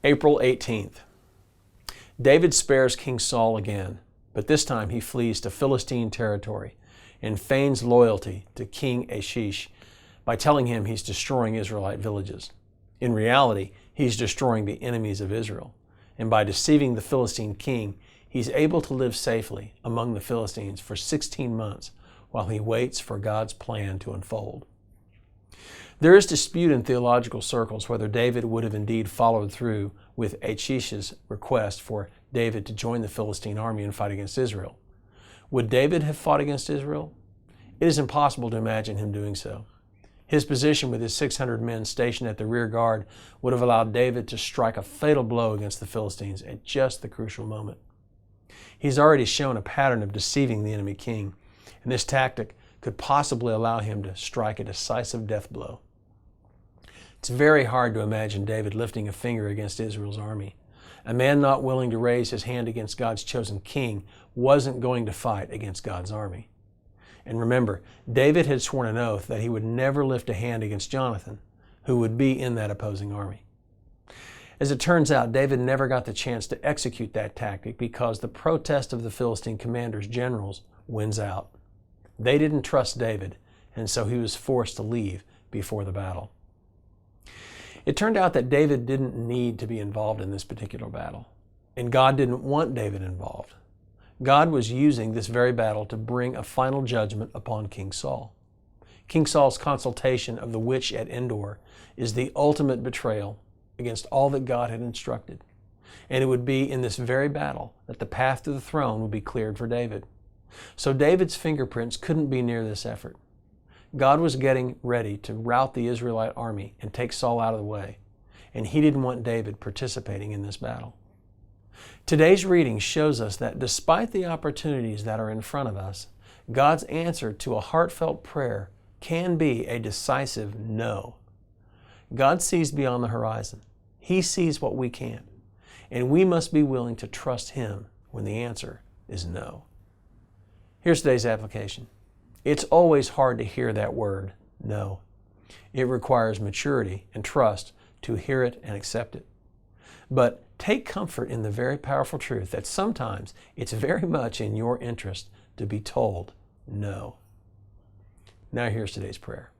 April 18th. David spares King Saul again, but this time he flees to Philistine territory and feigns loyalty to King Achish by telling him he's destroying Israelite villages. In reality, he's destroying the enemies of Israel, and by deceiving the Philistine king, he's able to live safely among the Philistines for 16 months while he waits for God's plan to unfold. There is dispute in theological circles whether David would have indeed followed through with Achish's request for David to join the Philistine army and fight against Israel. Would David have fought against Israel? It is impossible to imagine him doing so. His position with his 600 men stationed at the rear guard would have allowed David to strike a fatal blow against the Philistines at just the crucial moment. He's already shown a pattern of deceiving the enemy king, and this tactic could possibly allow him to strike a decisive death blow. It's very hard to imagine David lifting a finger against Israel's army. A man not willing to raise his hand against God's chosen king wasn't going to fight against God's army. And remember, David had sworn an oath that he would never lift a hand against Jonathan, who would be in that opposing army. As it turns out, David never got the chance to execute that tactic because the protest of the Philistine commanders' generals wins out. They didn't trust David, and so he was forced to leave before the battle. It turned out that David didn't need to be involved in this particular battle, and God didn't want David involved. God was using this very battle to bring a final judgment upon King Saul. King Saul's consultation of the witch at Endor is the ultimate betrayal against all that God had instructed. And it would be in this very battle that the path to the throne would be cleared for David. So David's fingerprints couldn't be near this effort. God was getting ready to rout the Israelite army and take Saul out of the way, and he didn't want David participating in this battle. Today's reading shows us that despite the opportunities that are in front of us, God's answer to a heartfelt prayer can be a decisive no. God sees beyond the horizon. He sees what we can't, and we must be willing to trust Him when the answer is no. Here's today's application. It's always hard to hear that word, no. It requires maturity and trust to hear it and accept it. But take comfort in the very powerful truth that sometimes it's very much in your interest to be told no. Now here's today's prayer.